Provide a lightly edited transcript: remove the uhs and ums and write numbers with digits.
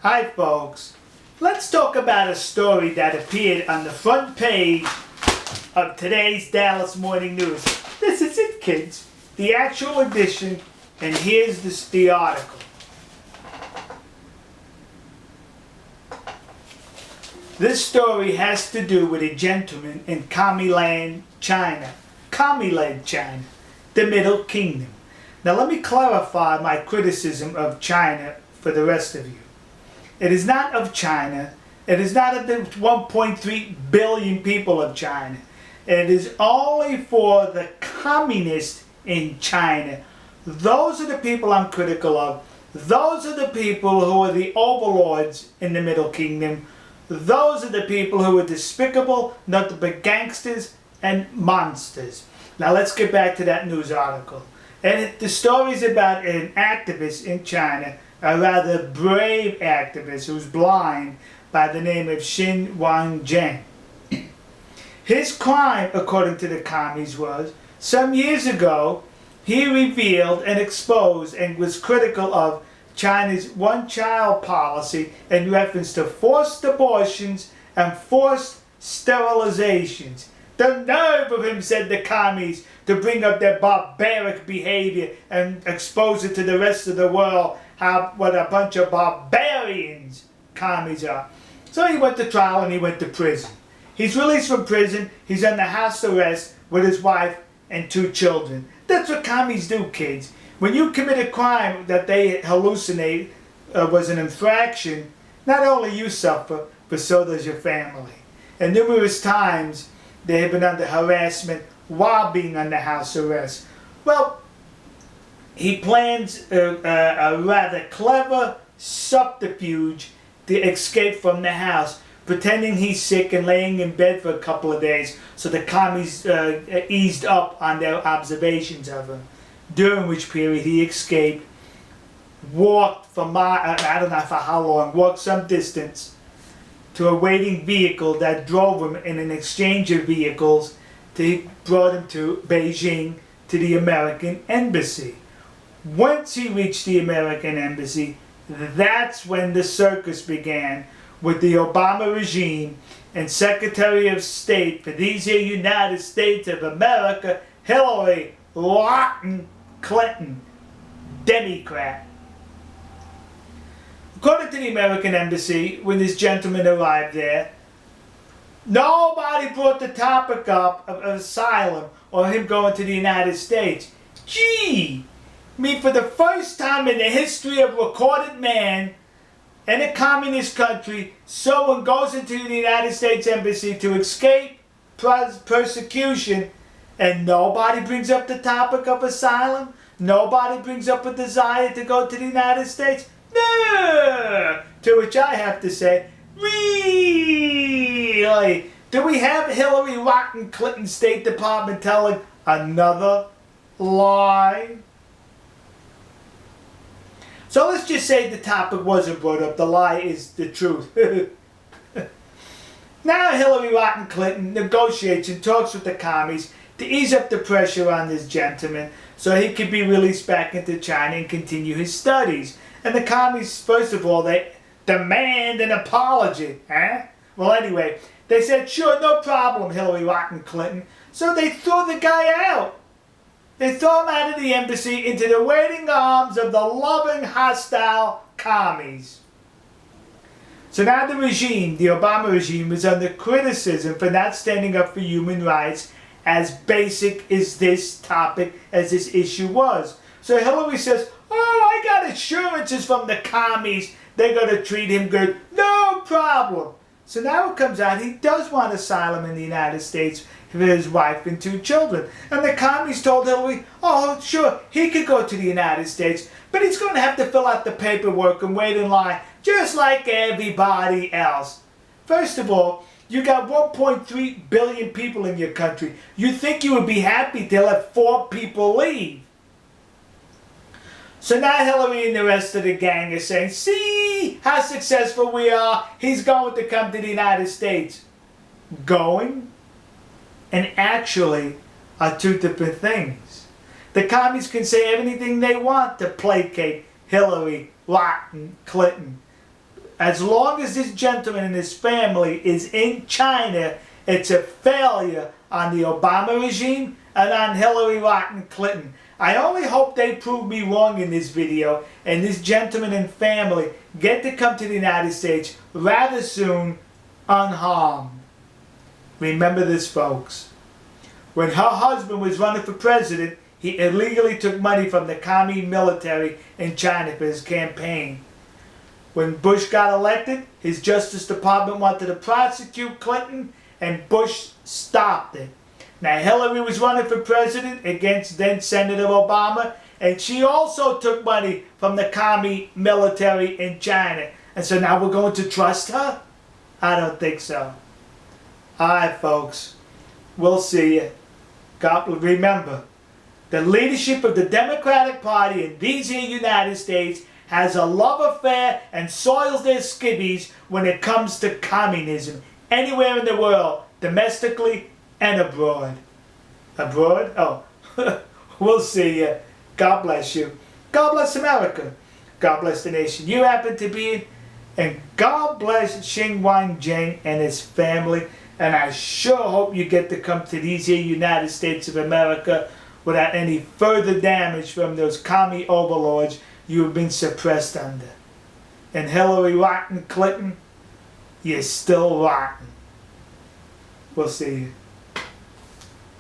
Hi folks, let's talk about a story that appeared on the front page of today's Dallas Morning News. This is it, kids, the actual edition, and here's the article. This story has to do with a gentleman in commie-land China, commie-led China, the Middle Kingdom. Now let me clarify my criticism of China for the rest of you. It is not of China. It is not of the 1.3 billion people of China. It is only for the communists in China. Those are the people I'm critical of. Those are the people who are the overlords in the Middle Kingdom. Those are the people who are despicable, nothing but gangsters and monsters. Now let's get back to that news article. And the story is about an activist in China, a rather brave activist who's blind, by the name of Chen Guangcheng. His crime, according to the commies, was some years ago he revealed and exposed and was critical of China's one-child policy in reference to forced abortions and forced sterilizations. The nerve of him, said the commies, to bring up their barbaric behavior and expose it to the rest of the world, what a bunch of barbarians commies are. So he went to trial and he went to prison. He's released from prison. He's under house arrest with his wife and 2 children. That's what commies do, kids. When you commit a crime that they hallucinate was an infraction, not only you suffer, but so does your family. And numerous times they have been under harassment while being under house arrest. Well, he plans a rather clever subterfuge to escape from the house, pretending he's sick and laying in bed for a couple of days so the commies eased up on their observations of him. During which period he escaped, walked for I don't know for how long, walked some distance to a waiting vehicle that drove him in an exchange of vehicles. Brought him to Beijing, to the American embassy. Once he reached the American embassy, that's when the circus began with the Obama regime and Secretary of State for these here United States of America, Hillary Rodham Clinton, Democrat. According to the American embassy, when this gentleman arrived there, nobody brought the topic up of asylum or him going to the United States. Gee! I mean, for the first time in the history of recorded man in a communist country, someone goes into the United States Embassy to escape persecution, and nobody brings up the topic of asylum? Nobody brings up a desire to go to the United States? No! To which I have to say, really? Do we have Hillary Rodham Clinton State Department telling another lie? So let's just say the topic wasn't brought up. The lie is the truth. Now Hillary Rodham Clinton negotiates and talks with the commies to ease up the pressure on this gentleman so he could be released back into China and continue his studies. And the commies, first of all, they demand an apology. Huh? Well, anyway, they said, sure, no problem, Hillary Rodham Clinton. So they threw the guy out. They throw him out of the embassy into the waiting arms of the loving, hostile commies. So now the regime, the Obama regime, is under criticism for not standing up for human rights, as basic as this topic, as this issue was. So Hillary says, oh, I got assurances from the commies they're going to treat him good. No problem. So now it comes out he does want asylum in the United States for his wife and 2 children. And the commies told Hillary, oh, sure, he could go to the United States, but he's going to have to fill out the paperwork and wait in line just like everybody else. First of all, you got 1.3 billion people in your country. You think you would be happy to let 4 people leave. So now Hillary and the rest of the gang are saying, see how successful we are. He's going to come to the United States. Going and actually are 2 different things. The commies can say anything they want to placate Hillary Rodham Clinton. as long as this gentleman and his family is in China, it's a failure on the Obama regime and on Hillary Rodham Clinton. I only hope they prove me wrong in this video and this gentleman and family get to come to the United States rather soon unharmed. Remember this, folks. When her husband was running for president, he illegally took money from the commie military in China for his campaign. When Bush got elected, his Justice Department wanted to prosecute Clinton, and Bush stopped it. Now, Hillary was running for president against then Senator Obama, and she also took money from the commie military in China. And so now we're going to trust her? I don't think so. Alright, folks. We'll see you. Remember, the leadership of the Democratic Party in these here United States has a love affair and soils their skivvies when it comes to communism. Anywhere in the world, domestically and abroad. Abroad? Oh, we'll see you. God bless you. God bless America. God bless the nation you happen to be in. And God bless Chen Guangcheng and his family. And I sure hope you get to come to these here United States of America without any further damage from those commie overlords you have been suppressed under. And Hillary Rodham Clinton, you're still rotten. We'll see you.